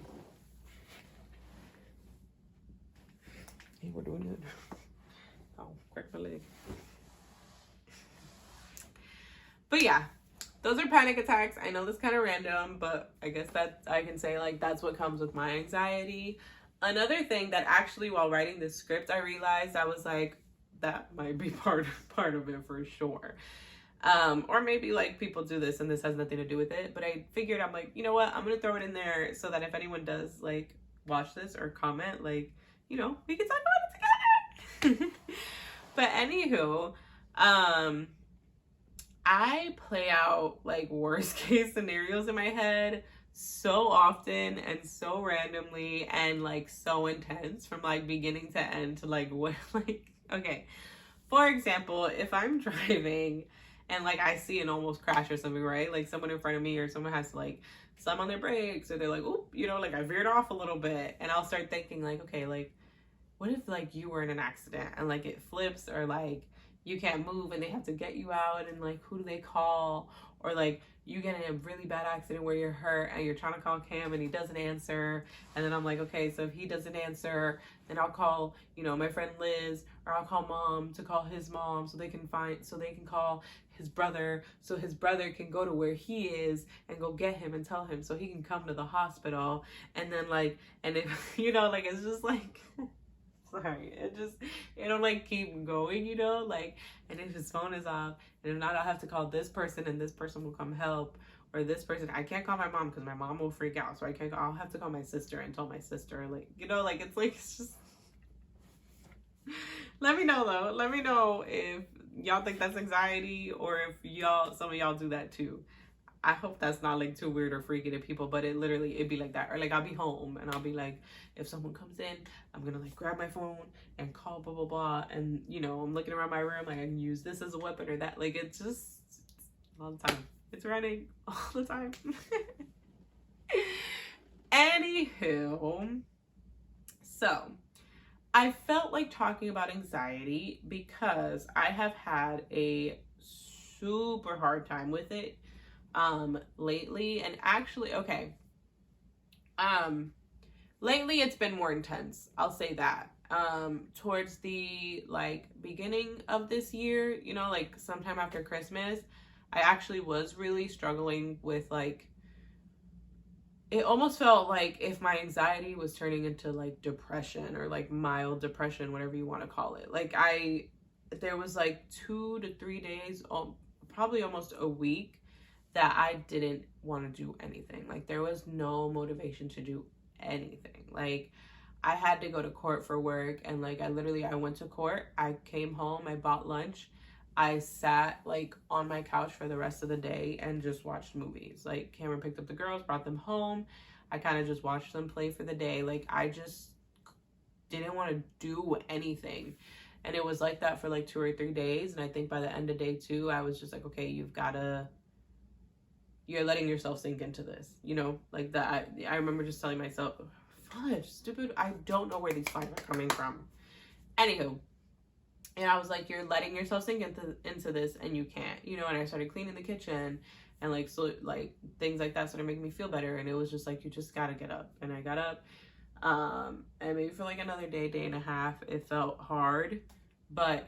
Hey, we're doing it. Oh, crack my leg. But yeah, those are panic attacks. I know this kind of random, but I guess that I can say like that's what comes with my anxiety. Another thing that actually while writing this script, I realized I was like, that might be part of it for sure. Or maybe like people do this and this has nothing to do with it. But I figured I'm like, you know what? I'm going to throw it in there so that if anyone does like watch this or comment, like, you know, we can talk about it together. But anywho, I play out like worst case scenarios in my head so often and so randomly and like so intense from like beginning to end to like what, like, okay. For example, if I'm driving and like I see an almost crash or something, right? Like someone in front of me or someone has to like slam on their brakes or they're like, oop, you know, like I veered off a little bit. And I'll start thinking like, okay, like what if like you were in an accident and like it flips or like you can't move and they have to get you out and like who do they call? Or like you get in a really bad accident where you're hurt and you're trying to call Cam and he doesn't answer. And then I'm like, okay, so if he doesn't answer, then I'll call, you know, my friend Liz, or I'll call mom to call his mom so they can call his brother so his brother can go to where he is and go get him and tell him so he can come to the hospital. And then like, and if, you know, like, it's just like, sorry, it'll like keep going, you know, like, and if his phone is off, and if not, I'll have to call this person and this person will come help, or this person, I can't call my mom because my mom will freak out, so I'll have to call my sister and tell my sister, like, you know, like, it's just, let me know though, let me know if y'all think that's anxiety or if some of y'all do that too. I hope that's not like too weird or freaky to people, but it'd be like that. Or like I'll be home and I'll be like, if someone comes in, I'm gonna like grab my phone and call blah blah blah, and you know, I'm looking around my room like I can use this as a weapon or that. Like it's just all the time. It's running all the time. Anywho, so I felt like talking about anxiety because I have had a super hard time with it lately. And actually, okay, lately it's been more intense, I'll say that. Towards the like beginning of this year, you know, like sometime after Christmas, I actually was really struggling with like, it almost felt like if my anxiety was turning into like depression or like mild depression, whatever you want to call it. Like there was like 2 to 3 days, probably almost a week, that I didn't want to do anything. Like there was no motivation to do anything. Like I had to go to court for work, and like I went to court, I came home, I bought lunch, I sat like on my couch for the rest of the day and just watched movies. Like Cameron picked up the girls, brought them home. I kind of just watched them play for the day. Like I just didn't want to do anything. And it was like that for like 2 or 3 days. And I think by the end of day 2, I was just like, okay, you're letting yourself sink into this, you know, like that. I remember just telling myself, fudge, stupid, I don't know where these flies are coming from. Anywho, and I was like, you're letting yourself sink into this and you can't, you know. And I started cleaning the kitchen and like, so like things like that started making me feel better. And it was just like, you just gotta get up. And I got up, and maybe for like another day and a half, it felt hard, but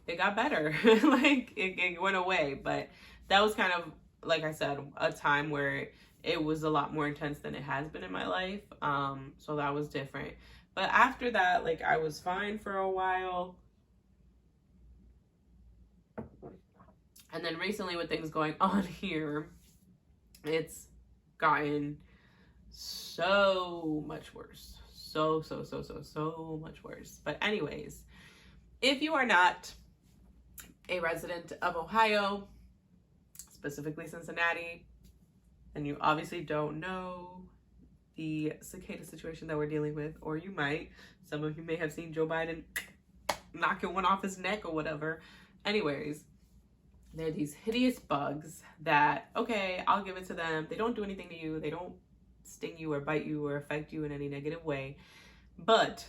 it got better. Like it went away. But that was kind of, like I said, a time where it was a lot more intense than it has been in my life. So that was different. But after that, like I was fine for a while. And then recently with things going on here, it's gotten so much worse. so much worse. But anyways, if you are not a resident of Ohio, specifically Cincinnati, and you obviously don't know the cicada situation that we're dealing with, or you might, some of you may have seen Joe Biden knocking one off his neck or whatever. Anyways, they're these hideous bugs that, okay, I'll give it to them. They don't do anything to you. They don't sting you or bite you or affect you in any negative way. But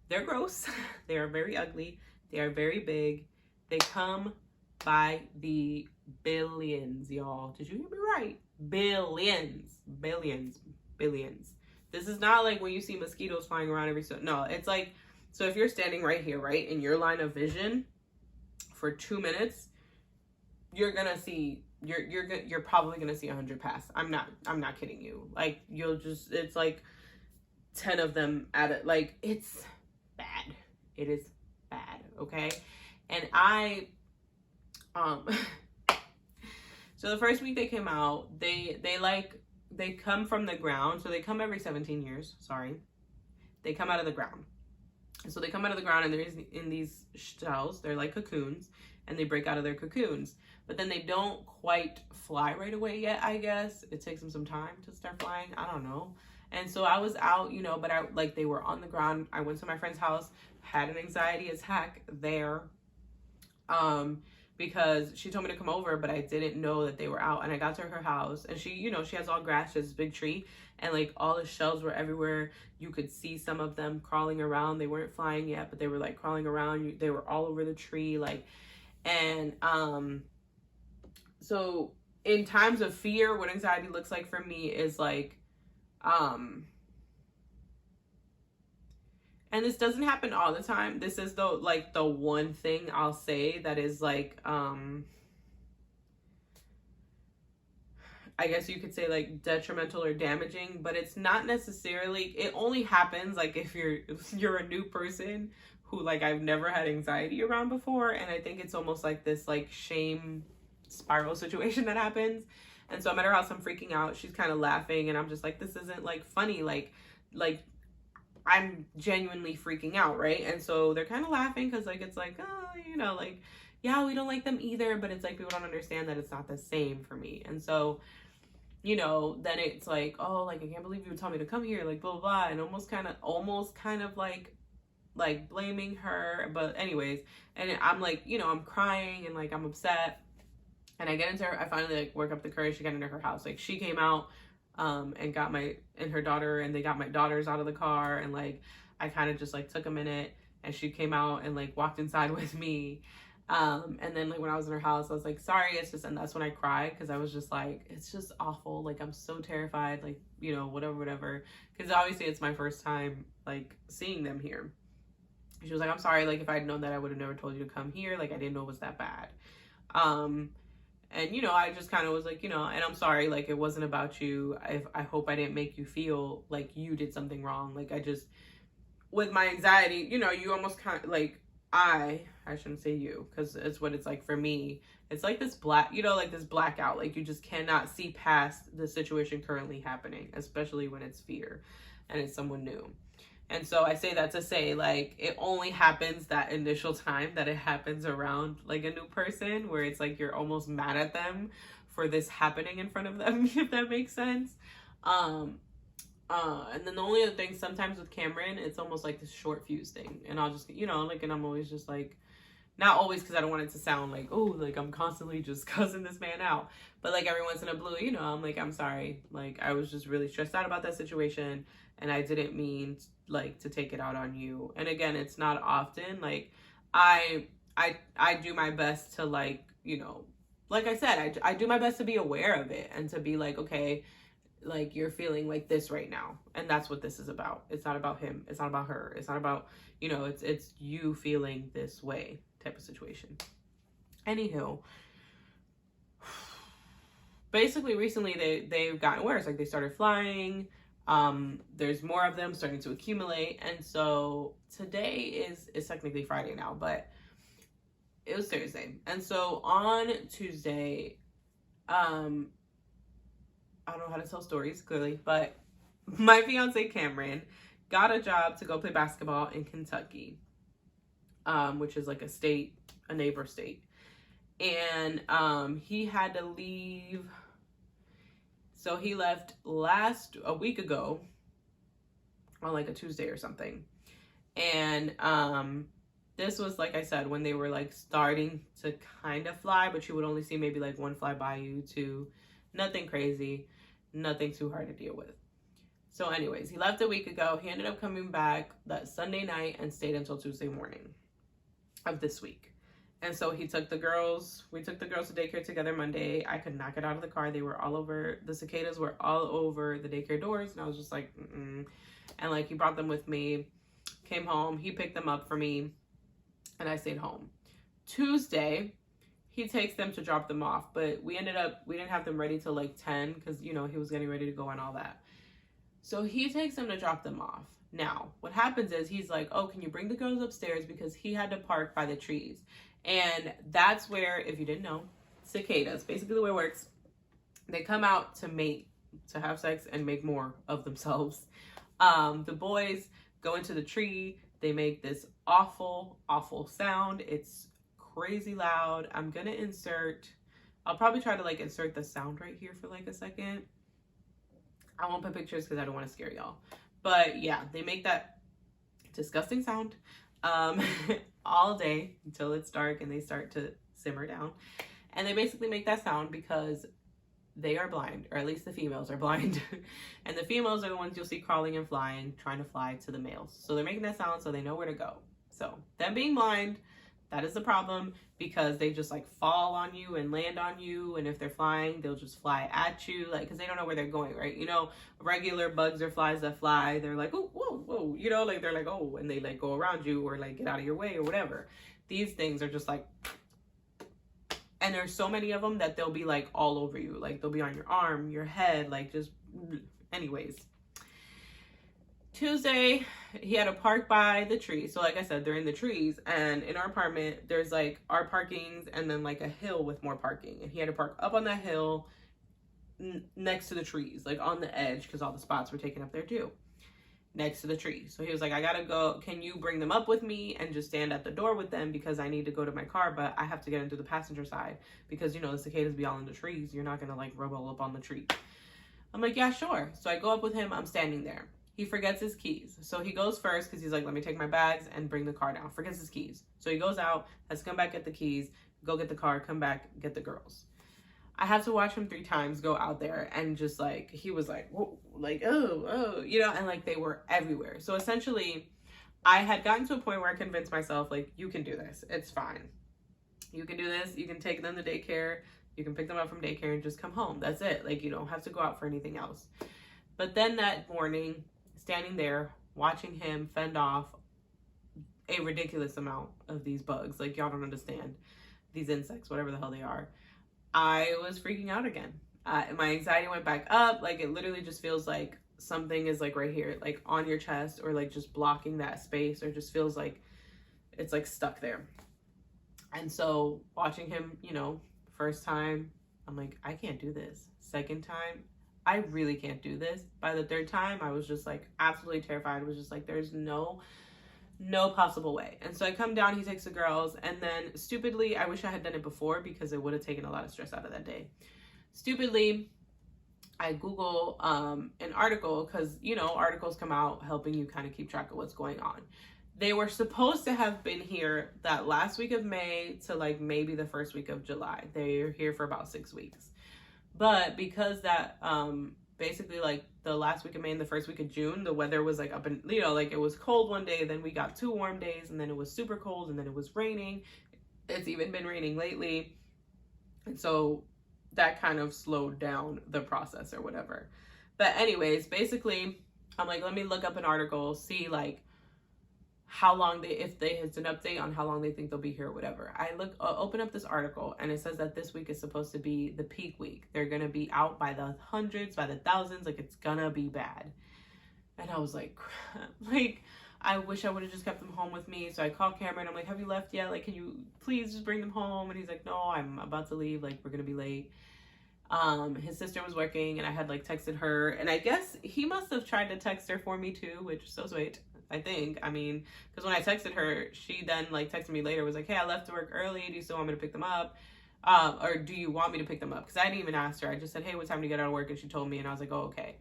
they're gross. They are very ugly. They are very big. They come by the billions, y'all. Did you hear me right? Billions. This is not like when you see mosquitoes flying around every so. No, it's like, so if you're standing right here, right, in your line of vision for 2 minutes, you're gonna see, you're probably gonna see 100 pass. I'm not kidding you. Like, you'll just, it's like 10 of them at it. Like, it's bad. It is bad. Okay. And so the first week they came out, they come from the ground. So they come every 17 years. Sorry. They come out of the ground. So they come out of the ground and they're in these shells. They're like cocoons, and they break out of their cocoons. But then they don't quite fly right away yet, I guess. It takes them some time to start flying. I don't know. And so I was out, you know, but they were on the ground. I went to my friend's house, had an anxiety attack there. Because she told me to come over, but I didn't know that they were out. And I got to her house, and she, you know, she has all grass. She has this big tree, and like all the shells were everywhere. You could see some of them crawling around. They weren't flying yet, but they were like crawling around. They were all over the tree, like, and so in times of fear, what anxiety looks like for me is like, and this doesn't happen all the time. This is the one thing I'll say that is like, I guess you could say like detrimental or damaging, but it's not necessarily, it only happens like if you're a new person who, like, I've never had anxiety around before. And I think it's almost like this like shame spiral situation that happens. And so I'm at her house, I'm freaking out. She's kind of laughing, and I'm just like, this isn't like funny. Like I'm genuinely freaking out, right? And so they're kind of laughing because, like, it's like, oh, you know, like, yeah, we don't like them either, but it's like people don't understand that it's not the same for me. And so, you know, then it's like, oh, like, I can't believe you would tell me to come here, like, blah, blah, blah, and almost kind of like blaming her. But anyways, and I'm like, you know, I'm crying and like I'm upset, and I get into her, I finally like work up the courage to get into her house. Like, she came out and her daughter, and they got my daughters out of the car, and like I kind of just like took a minute, and she came out and like walked inside with me, and then like when I was in her house, I was like, sorry, it's just, and that's when I cried, because I was just like, it's just awful, like I'm so terrified, like, you know, whatever, because obviously it's my first time like seeing them here. She was like, I'm sorry, like if I'd known that, I would have never told you to come here, like I didn't know it was that bad. And, you know, I just kind of was like, you know, and I'm sorry, like, it wasn't about you. I hope I didn't make you feel like you did something wrong. Like, I just, with my anxiety, you know, you almost kind of, like, I shouldn't say you, because it's what it's like for me. It's like this you know, like this blackout. Like, you just cannot see past the situation currently happening, especially when it's fear and it's someone new. And so I say that to say, like, it only happens that initial time that it happens around, like, a new person, where it's like you're almost mad at them for this happening in front of them, if that makes sense. And then the only other thing, sometimes with Cameron, it's almost like this short fuse thing. And I'll just, you know, like, and I'm always just like, not always, because I don't want it to sound like, oh, like, I'm constantly just cussing this man out. But, like, every once in a blue, you know, I'm like, I'm sorry. Like, I was just really stressed out about that situation, and I didn't mean, like, to take it out on you. And again, it's not often. Like, I do my best to, like, you know, like I said, I do my best to be aware of it, and to be like, okay, like, you're feeling like this right now, and that's what this is about. It's not about him. It's not about her. It's not about, you know, it's you feeling this way type of situation. Anywho, basically recently they've gotten worse. Like, they started flying. There's more of them starting to accumulate, and so today is technically Friday now, but it was Thursday. And so on Tuesday, I don't know how to tell stories clearly, but my fiance Cameron got a job to go play basketball in Kentucky, which is like a neighbor state. And he had to leave. So he left a week ago on like a Tuesday or something. And this was, like I said, when they were like starting to kind of fly, but you would only see maybe like one fly by you, two. Nothing crazy, nothing too hard to deal with. So anyways, he left a week ago. He ended up coming back that Sunday night and stayed until Tuesday morning of this week. And so we took the girls to daycare together Monday. I could not get out of the car. They were all over, the cicadas were all over the daycare doors. And I was just like, mm-mm. And like, he brought them with me, came home, he picked them up for me, and I stayed home. Tuesday, he takes them to drop them off, but we didn't have them ready till like 10 because, you know, he was getting ready to go and all that. So he takes them to drop them off. Now, what happens is he's like, oh, can you bring the girls upstairs? Because he had to park by the trees. And that's where, if you didn't know, cicadas, basically the way it works, they come out to mate, to have sex and make more of themselves. The boys go into the tree. They make this awful, awful sound. It's crazy loud. I'll probably try to like insert the sound right here for like a second. I won't put pictures because I don't want to scare y'all. But yeah, they make that disgusting sound all day until it's dark and they start to simmer down. And they basically make that sound because they are blind, or at least the females are blind. And the females are the ones you'll see crawling and flying, trying to fly to the males. So they're making that sound so they know where to go. So them being blind, that is the problem, because they just like fall on you and land on you. And if they're flying, they'll just fly at you, like, because they don't know where they're going, right? You know, regular bugs or flies that fly, they're like, oh, whoa, whoa, you know, like they're like, oh, and they like go around you or like get out of your way or whatever. These things are just like, and there's so many of them that they'll be like all over you. Like they'll be on your arm, your head, like just, anyways. Tuesday, he had to park by the tree. So like I said, they're in the trees, and in our apartment, there's like our parkings and then like a hill with more parking. And he had to park up on that hill next to the trees, like on the edge, because all the spots were taken up there too, next to the tree. So he was like, I gotta go. Can you bring them up with me and just stand at the door with them, because I need to go to my car, but I have to get into the passenger side because, you know, the cicadas be all in the trees. You're not gonna like rub all up on the tree. I'm like, yeah, sure. So I go up with him. I'm standing there. He forgets his keys. So he goes first because he's like, let me take my bags and bring the car down. Forgets his keys. So he goes out, has to come back, get the keys, go get the car, come back, get the girls. I have to watch him 3 times go out there, and just like, he was like, whoa, like, oh, you know, and like they were everywhere. So essentially, I had gotten to a point where I convinced myself, like, you can do this. It's fine. You can do this. You can take them to daycare. You can pick them up from daycare and just come home. That's it. Like, you don't have to go out for anything else. But then that morning, standing there, watching him fend off a ridiculous amount of these bugs, like, y'all don't understand, these insects, whatever the hell they are, I was freaking out again. My anxiety went back up. Like, it literally just feels like something is like right here, like on your chest, or like just blocking that space, or just feels like it's like stuck there. And so watching him, you know, first time, I'm like, I can't do this. Second time, I really can't do this. By the third time, I was just like absolutely terrified. I was just like, there's no possible way. And so I come down, he takes the girls, and then stupidly, I wish I had done it before because it would have taken a lot of stress out of that day. Stupidly, I Google an article, because, you know, articles come out helping you kind of keep track of what's going on. They were supposed to have been here that last week of May to like maybe the first week of July. They're here for about 6 weeks. But because that, basically like the last week of May and the first week of June, the weather was like up and, you know, like it was cold one day, then we got 2 warm days, and then it was super cold, and then it was raining. It's even been raining lately. And so that kind of slowed down the process or whatever. But anyways, basically, I'm like, let me look up an article, see like how long if it's an update on how long they think they'll be here or whatever. I open up this article, and it says that this week is supposed to be the peak week. They're going to be out by the hundreds, by the thousands, like it's gonna be bad. And I was like, crap. Like, I wish I would have just kept them home with me. So I called Cameron. I'm like, have you left yet? Like, can you please just bring them home? And he's like, no, I'm about to leave. Like, we're going to be late. His sister was working and I had like texted her, and I guess he must have tried to text her for me too, which is so sweet. I think. I mean, because when I texted her, she then like texted me later, was like, hey, I left to work early. Do you still want me to pick them up? Or do you want me to pick them up? Because I didn't even ask her. I just said, hey, what time do you get out of work? And she told me, and I was like, oh, okay.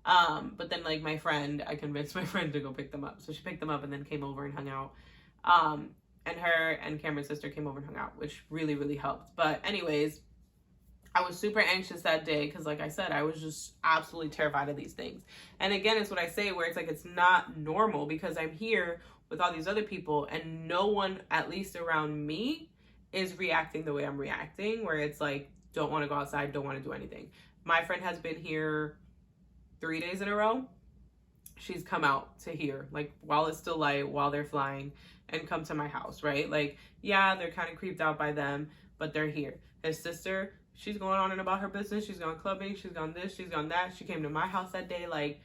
But then like my friend, I convinced my friend to go pick them up. So she picked them up and then came over and hung out. And her and Cameron's sister came over and hung out, which really, really helped. But anyways, I was super anxious that day because, like I said, I was just absolutely terrified of these things. And again, it's what I say, where it's like it's not normal because I'm here with all these other people and no one, at least around me, is reacting the way I'm reacting, where it's like, don't want to go outside, don't want to do anything. My friend has been here 3 days in a row. She's come out to here, like while it's still light, while they're flying, and come to my house, right? Like, yeah, they're kind of creeped out by them, but they're here. His sister, she's going on and about her business. She's gone clubbing. She's gone this. She's gone that. She came to my house that day. Like,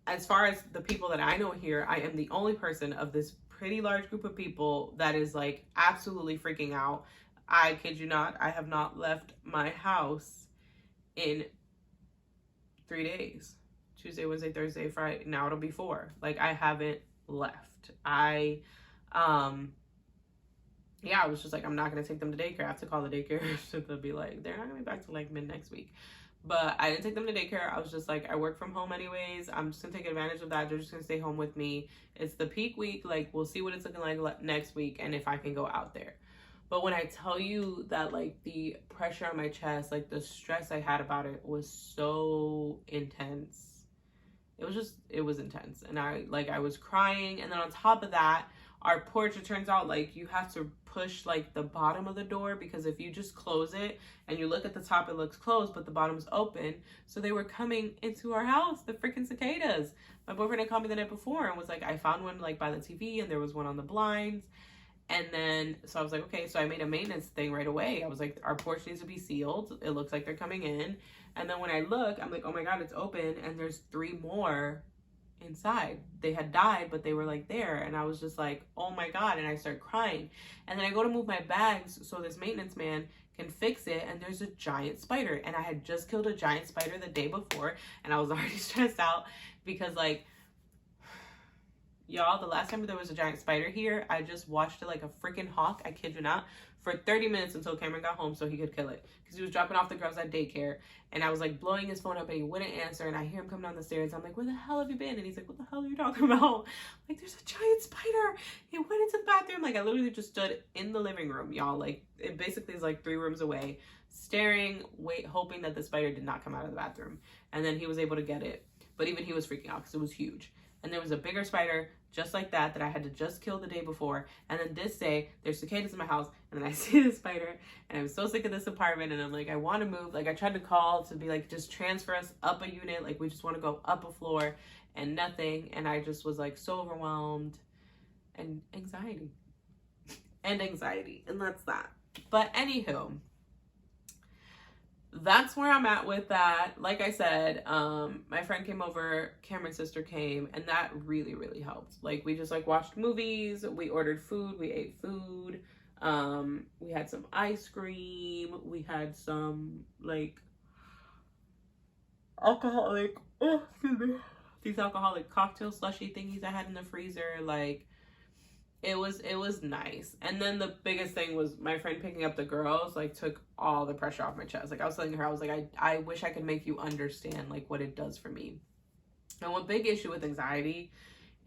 as far as the people that I know here, I am the only person of this pretty large group of people that is like absolutely freaking out. I kid you not. I have not left my house in 3 days. Tuesday, Wednesday, Thursday, Friday. Now it'll be 4. Like, I haven't left. I was just like, I'm not going to take them to daycare. I have to call the daycare. So they'll be like, they're not going to be back to like mid next week. But I didn't take them to daycare. I was just like, I work from home anyways. I'm just going to take advantage of that. They're just going to stay home with me. It's the peak week. Like, we'll see what it's looking like next week and if I can go out there. But when I tell you that, like, the pressure on my chest, like, the stress I had about it was so intense. It was intense. And I was crying. And then on top of that, our porch, it turns out, like, you have to push, like, the bottom of the door, because if you just close it and you look at the top, it looks closed, but the bottom's open. So they were coming into our house, the freaking cicadas. My boyfriend had called me the night before and was like, I found one, like, by the TV, and there was one on the blinds. And then, so I was like, okay, so I made a maintenance thing right away. I was like, our porch needs to be sealed. It looks like they're coming in. And then when I look, I'm like, oh my God, it's open. And there's 3 more inside. They had died, but they were like there. And I was just like, oh my God. And I start crying. And then I go to move my bags so this maintenance man can fix it. And there's a giant spider. And I had just killed a giant spider the day before. And I was already stressed out because, like, y'all, the last time there was a giant spider here, I just watched it like a freaking hawk, I kid you not, for 30 minutes until Cameron got home so he could kill it. Because he was dropping off the girls at daycare, and I was like blowing his phone up and he wouldn't answer, and I hear him come down the stairs. I'm like, where the hell have you been? And he's like, what the hell are you talking about? Like, there's a giant spider. He went into the bathroom. Like, I literally just stood in the living room, y'all. Like, it basically is like 3 rooms away, staring, hoping that the spider did not come out of the bathroom. And then he was able to get it. But even he was freaking out because it was huge. And there was a bigger spider just like that I had to just kill the day before. And then this day, there's cicadas in my house, and then I see the spider, and I'm so sick of this apartment, and I'm like, I want to move. Like, I tried to call to be like, just transfer us up a unit. Like, we just want to go up a floor, and nothing. And I just was like so overwhelmed, and anxiety. And that's that. But anywho, that's where I'm at with that. Like I said, my friend came over, Cameron's sister came, and that really, really helped. Like, we just like watched movies, we ordered food, we ate food, we had some ice cream, we had some like alcoholic, these alcoholic cocktail slushy thingies I had in the freezer. Like, it was nice. And then the biggest thing was my friend picking up the girls, like, took all the pressure off my chest. Like, I was telling her, I was like, I wish I could make you understand, like, what it does for me. And one big issue with anxiety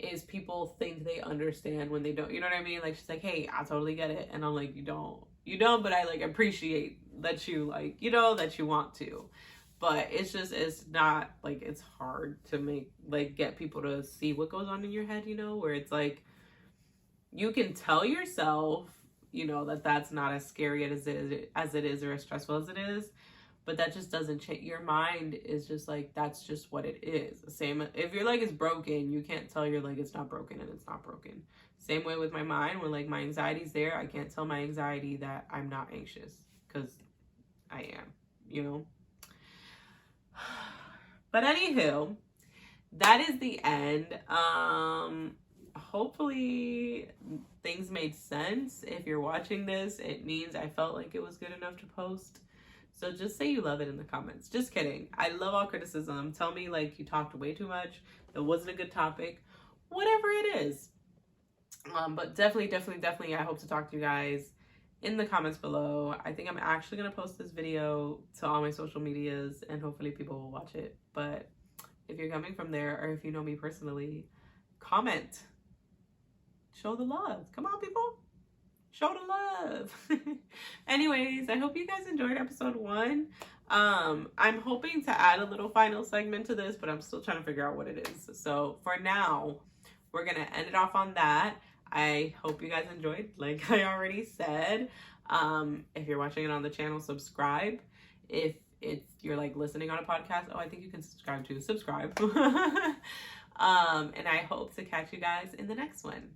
is people think they understand when they don't. You know what I mean? Like, she's like, hey, I totally get it. And I'm like, you don't, but I, like, appreciate that you, like, you know, that you want to. But it's not, like, it's hard to make, like, get people to see what goes on in your head, you know, where it's like, you can tell yourself, you know, that that's not as scary as it is or as stressful as it is, but that just doesn't change. Your mind is just like, that's just what it is. Same, if your leg is broken, you can't tell your leg it's not broken and it's not broken. Same way with my mind, when, like, my anxiety's there, I can't tell my anxiety that I'm not anxious, because I am, you know. But anywho, that is the end. Hopefully things made sense. If you're watching this, it means I felt like it was good enough to post. So just say you love it in the comments. Just kidding. I love all criticism. Tell me like you talked way too much. It wasn't a good topic. Whatever it is. But definitely, I hope to talk to you guys in the comments below. I think I'm actually going to post this video to all my social medias and hopefully people will watch it. But if you're coming from there or if you know me personally, comment. Show the love. Come on, people. Show the love. Anyways, I hope you guys enjoyed episode 1. I'm hoping to add a little final segment to this, but I'm still trying to figure out what it is. So for now, we're going to end it off on that. I hope you guys enjoyed, like I already said. If you're watching it on the channel, subscribe. If you're like listening on a podcast, oh, I think you can subscribe too. Subscribe. And I hope to catch you guys in the next one.